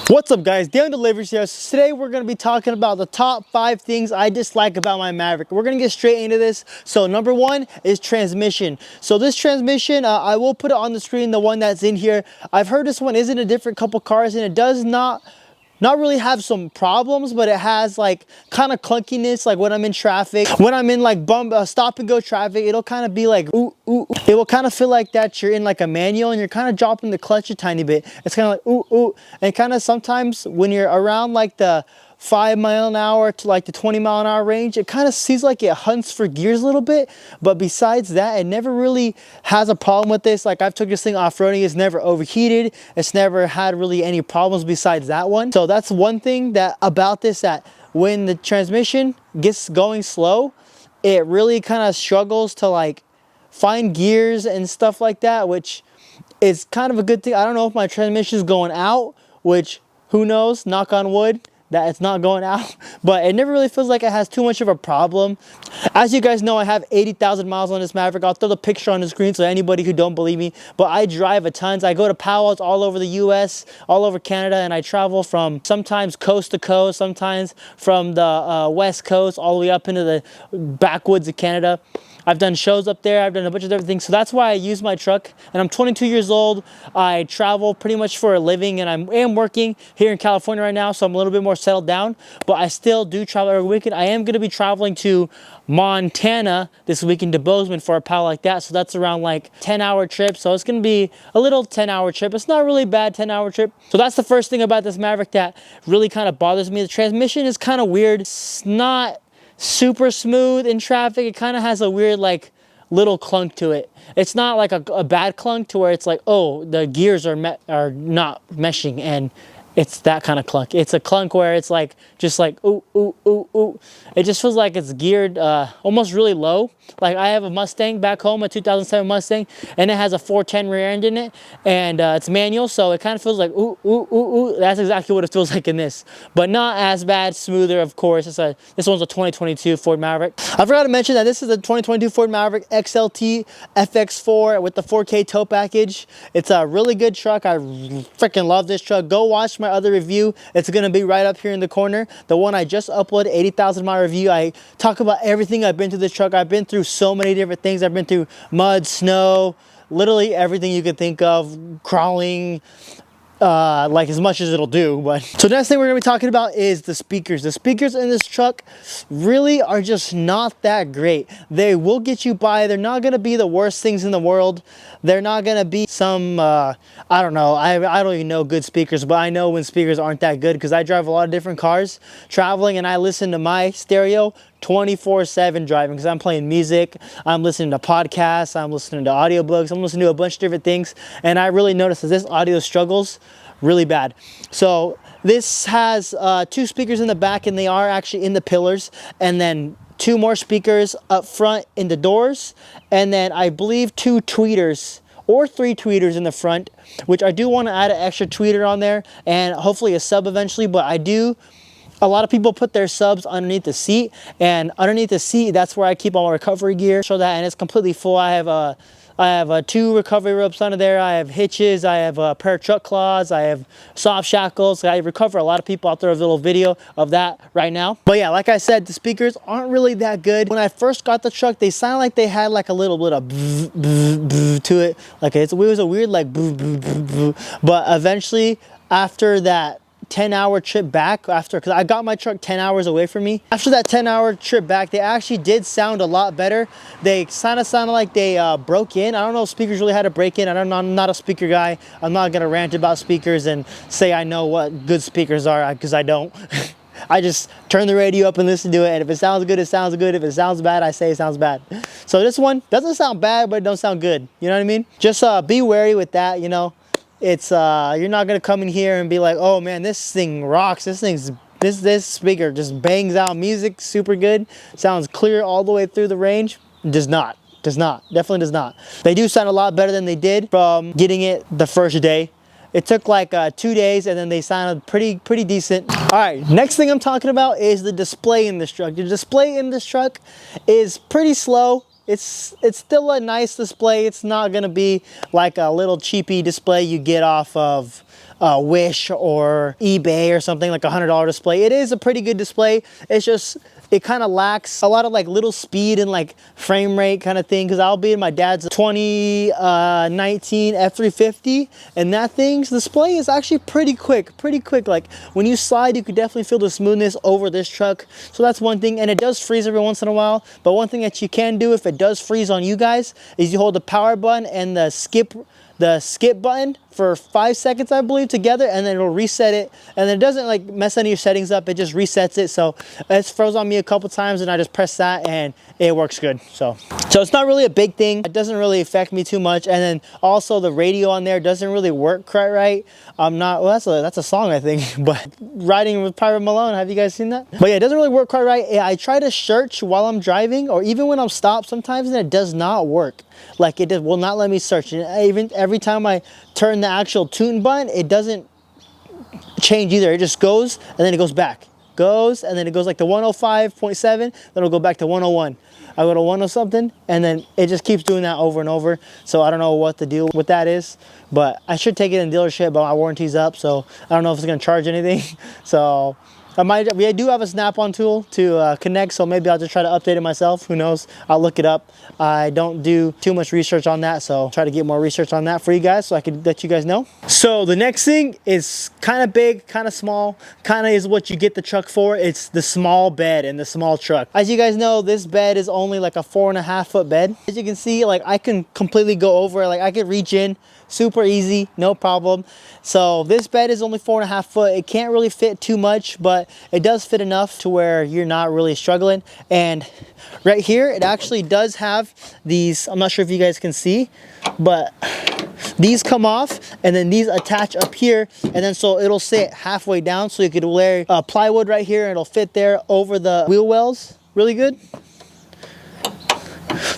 What's up guys, Dan Delivers here. So today we're going to be talking about the top 5 things I dislike about my Maverick. We're going to get straight into this. So number 1 is transmission. So this transmission, I will put it on the screen, the one that's in here. I've heard this one is in a different couple cars and it does not really have some problems, but it has like kind of clunkiness, like when I'm in traffic, when I'm in like stop and go traffic, it'll kind of be like ooh, ooh. It will kind of feel like that you're in like a manual and you're kind of dropping the clutch a tiny bit. It's kind of like ooh, ooh. And kind of sometimes when you're around like the 5 mile an hour to like the 20 mile an hour range, it kind of seems like it hunts for gears a little bit. But besides that, it never really has a problem with this. Like I've took this thing off-roading, it's never overheated, it's never had really any problems besides that one. So that's one thing that about this, that when the transmission gets going slow, it really kind of struggles to like find gears and stuff like that, which is kind of a good thing. I don't know if my transmission is going out, which who knows, knock on wood that it's not going out, but it never really feels like it has too much of a problem. As you guys know, I have 80,000 miles on this Maverick. I'll throw the picture on the screen so anybody who don't believe me, but I drive a tons. I go to powwows all over the US, all over Canada, and I travel from sometimes coast to coast, sometimes from the west coast all the way up into the backwoods of Canada. I've done shows up there, I've done a bunch of different things, so that's why I use my truck. And I'm 22 years old, I travel pretty much for a living, and I am working here in California right now, so I'm a little bit more settled down, but I still do travel every weekend. I am gonna be traveling to Montana this weekend to Bozeman for a pal like that, so that's around like 10-hour trip, so it's gonna be a little 10-hour trip. It's not really bad 10-hour trip. So that's the first thing about this Maverick that really kind of bothers me. The transmission is kind of weird. It's not super smooth in traffic. It kind of has a weird like little clunk to it. It's not like a bad clunk to where it's like, oh, the gears are not meshing, and it's that kind of clunk. It's a clunk where it's like just like ooh, ooh, ooh, ooh. It just feels like it's geared almost really low. Like I have a Mustang back home, a 2007 Mustang, and it has a 410 rear end in it, and it's manual, so it kind of feels like ooh, ooh, ooh, ooh. That's exactly what it feels like in this, but not as bad, smoother, of course. This one's a 2022 Ford Maverick. I forgot to mention that this is a 2022 Ford Maverick XLT FX4 with the 4K tow package. It's a really good truck. I freaking love this truck. Go watch my other review. It's gonna be right up here in the corner. The one I just uploaded, 80,000 mile review. I talk about everything I've been through this truck. I've been through so many different things. I've been through mud, snow, literally everything you could think of, crawling, like as much as it'll do. But so next thing we're gonna be talking about is the speakers. The speakers in this truck really are just not that great. They will get you by. They're not gonna be the worst things in the world. They're not gonna be some I don't know, I don't even know good speakers, but I know when speakers aren't that good because I drive a lot of different cars traveling, and I listen to my stereo 24/7 driving because I'm playing music, I'm listening to podcasts, I'm listening to audiobooks, I'm listening to a bunch of different things, and I really noticed that this audio struggles really bad. So this has 2 speakers in the back, and they are actually in the pillars, and then 2 more speakers up front in the doors, and then I believe 2 tweeters or 3 tweeters in the front, which I do want to add an extra tweeter on there and hopefully a sub eventually. But a lot of people put their subs underneath the seat, and underneath the seat, that's where I keep all my recovery gear. Show that, and it's completely full. I have 2 recovery ropes under there. I have hitches. I have a pair of truck claws. I have soft shackles. I recover a lot of people. I'll throw a little video of that right now. But yeah, like I said, the speakers aren't really that good. When I first got the truck, they sounded like they had like a little bit of bzz, bzz, bzz to it. Like it was a weird like bzz, bzz, bzz, bzz. But eventually, after that 10-hour trip back, because I got my truck 10 hours away from me. After that 10-hour trip back, they actually did sound a lot better. They kind of sounded like they broke in. I don't know if speakers really had to break in. I'm not a speaker guy. I'm not gonna rant about speakers and say I know what good speakers are, because I don't. I just turn the radio up and listen to it, and if it sounds good, it sounds good. If it sounds bad, I say it sounds bad. So this one doesn't sound bad, but it don't sound good. You know what I mean? Just be wary with that, you know. It's you're not gonna come in here and be like, oh man, this thing rocks. This speaker just bangs out music super good, sounds clear all the way through the range. Does not, definitely does not. They do sound a lot better than they did from getting it the first day. It took like 2 days, and then they sounded pretty decent. All right, next thing I'm talking about is the display in this truck. The display in this truck is pretty slow. It's still a nice display. It's not gonna be like a little cheapy display you get off of Wish or eBay or something, like $100 display. It is a pretty good display. It's just, it kind of lacks a lot of like little speed and like frame rate kind of thing, because I'll be in my dad's 2019 F350, and that thing's display is actually pretty quick. Like when you slide, you could definitely feel the smoothness over this truck. So that's one thing, and it does freeze every once in a while. But one thing that you can do if it does freeze on you guys is you hold the power button and the skip button for 5 seconds, I believe, together, and then it'll reset it, and then it doesn't like mess any of your settings up. It just resets it. So it's froze on me a couple times, and I just press that and it works good. So it's not really a big thing. It doesn't really affect me too much. And then also the radio on there doesn't really work quite right. I'm not, well, that's a song, I think, but Riding with Private Malone, have you guys seen that? But yeah, it doesn't really work quite right. I try to search while I'm driving, or even when I'm stopped sometimes, and it does not work. Like it will not let me search. And even every time I turn the actual tune button, it doesn't change either. It just goes and then it goes back. Goes and then it goes like to 105.7, then it'll go back to 101. I go to 10 something, and then it just keeps doing that over and over. So I don't know what the deal with that is, but I should take it in dealership, but my warranty's up, so I don't know if it's gonna charge anything. So we do have a snap-on tool to connect, so maybe I'll just try to update it myself. Who knows? I'll look it up. I don't do too much research on that, so I'll try to get more research on that for you guys so I can let you guys know. So the next thing is kind of big, kind of small, kind of is what you get the truck for. It's the small bed and the small truck. As you guys know, this bed is only like a 4.5 foot bed. As you can see, like I can completely go over, like I could reach in super easy, no problem. So this bed is only 4.5 foot. It can't really fit too much, but it does fit enough to where you're not really struggling. And right here, it actually does have these, I'm not sure if you guys can see, but these come off and then these attach up here, and then so it'll sit halfway down, so you could wear plywood right here and it'll fit there over the wheel wells really good.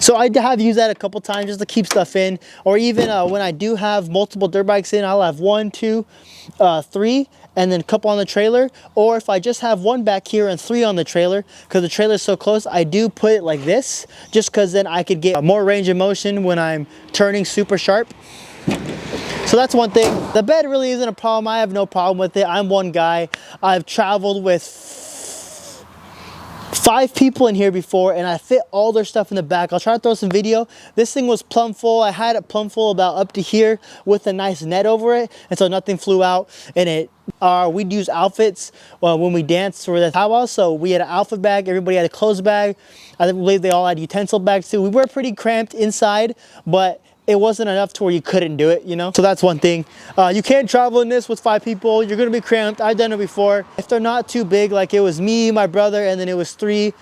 So I have used that a couple times just to keep stuff in, or even when I do have multiple dirt bikes in, I'll have 1, 2, 3, and then a couple on the trailer. Or if I just have one back here and 3 on the trailer, because the trailer is so close, I do put it like this, just because then I could get more range of motion when I'm turning super sharp. So that's one thing. The bed really isn't a problem. I have no problem with it. I'm one guy. I've traveled with 5 people in here before, and I fit all their stuff in the back. I'll try to throw some video. This thing was plumb full. I had it plumb full about up to here with a nice net over it, and so nothing flew out. And it we'd use outfits when we danced for the powwow. So we had an outfit bag, everybody had a clothes bag. I believe they all had utensil bags too. We were pretty cramped inside, but it wasn't enough to where you couldn't do it, you know? So that's one thing. You can't travel in this with 5 people. You're gonna be cramped. I've done it before. If they're not too big, like it was me, my brother, and then it was 3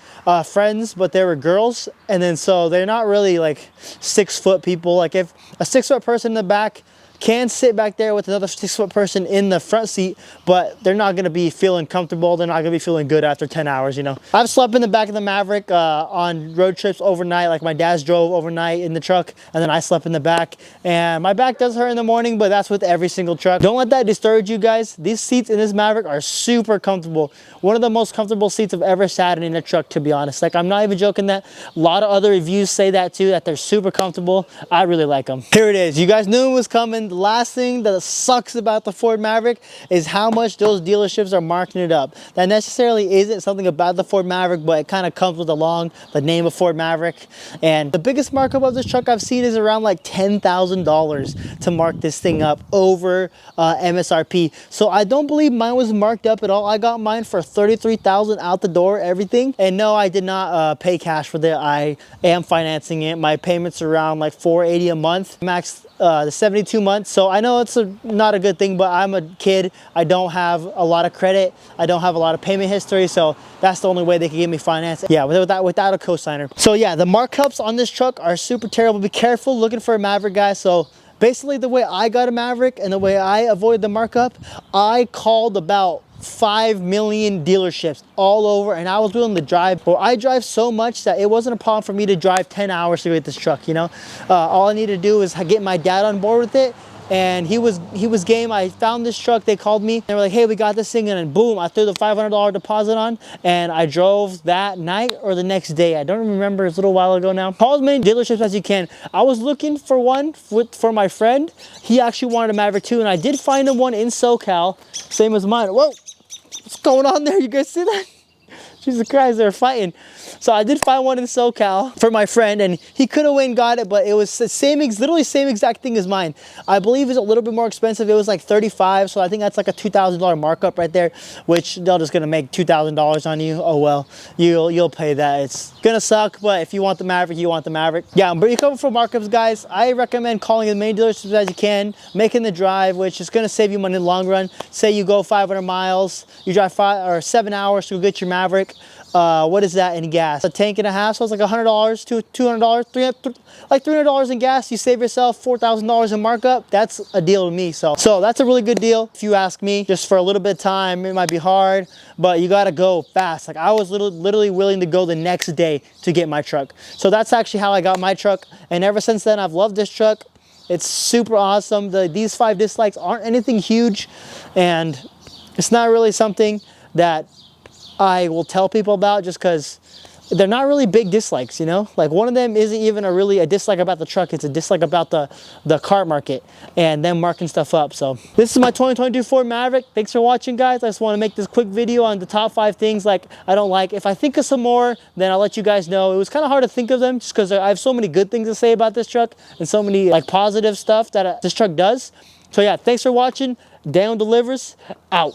friends, but they were girls. And then so they're not really like 6 foot people. Like if a 6 foot person in the back can sit back there with another 6 foot person in the front seat, but they're not gonna be feeling comfortable. They're not gonna be feeling good after 10 hours, you know? I've slept in the back of the Maverick on road trips overnight. Like my dad's drove overnight in the truck, and then I slept in the back. And my back does hurt in the morning, but that's with every single truck. Don't let that discourage you guys. These seats in this Maverick are super comfortable. One of the most comfortable seats I've ever sat in a truck, to be honest. Like I'm not even joking that. A lot of other reviews say that too, that they're super comfortable. I really like them. Here it is. You guys knew it was coming. The last thing that sucks about the Ford Maverick is how much those dealerships are marking it up. That necessarily isn't something about the Ford Maverick, but it kind of comes with along the name of Ford Maverick. And the biggest markup of this truck I've seen is around like $10,000 to mark this thing up over MSRP. So I don't believe mine was marked up at all. I got mine for $33,000 out the door, everything. And no, I did not pay cash for that. I am financing it. My payments are around like $480 a month, max the 72 months. So I know it's not a good thing, but I'm a kid. I don't have a lot of credit. I don't have a lot of payment history. So that's the only way they can give me finance. Yeah, without a cosigner. So yeah, the markups on this truck are super terrible. Be careful looking for a Maverick, guys. So basically the way I got a Maverick and the way I avoid the markup, I called about 5 million dealerships all over, and I was willing to drive. Well, I drive so much that it wasn't a problem for me to drive 10 hours to get this truck, you know? All I need to do is get my dad on board with it, and he was game. I found this truck. They called me. They were like, hey, we got this thing, and then boom, I threw the $500 deposit on, and I drove that night or the next day. I don't remember. It's a little while ago now. Call as many dealerships as you can. I was looking for one for my friend. He actually wanted a Maverick too, and I did find him one in SoCal, same as mine. Whoa, what's going on there? You guys see that? Jesus Christ, they're fighting. So I did find one in SoCal for my friend, and he could have went and got it, but it was the same, literally same exact thing as mine. I believe it's a little bit more expensive. It was like $35, so I think that's like a $2,000 markup right there, which they're just gonna make $2,000 on you. Oh well, you'll pay that. It's gonna suck, but if you want the Maverick, you want the Maverick. Yeah, I'm pretty covered for markups, guys. I recommend calling as many dealerships as you can, making the drive, which is gonna save you money in the long run. Say you go 500 miles, you drive 7 hours to get your Maverick. What is that in gas? A tank and a half, so it's like $100 to $200, like $300 in gas. You save yourself $4,000 in markup. That's a deal to me. So that's a really good deal if you ask me. Just for a little bit of time, it might be hard, but you gotta go fast. Like I was literally willing to go the next day to get my truck. So that's actually how I got my truck, and ever since then I've loved this truck. It's super awesome. These 5 dislikes aren't anything huge, and it's not really something that I will tell people about just because they're not really big dislikes, you know? Like one of them isn't even a dislike about the truck, it's a dislike about the car market and them marking stuff up. So this is my 2022 Ford Maverick. Thanks for watching, guys. I just want to make this quick video on the top 5 things like I don't like. If I think of some more, then I'll let you guys know. It was kind of hard to think of them just because I have so many good things to say about this truck and so many like positive stuff that this truck does. So yeah, thanks for watching. Down delivers, out.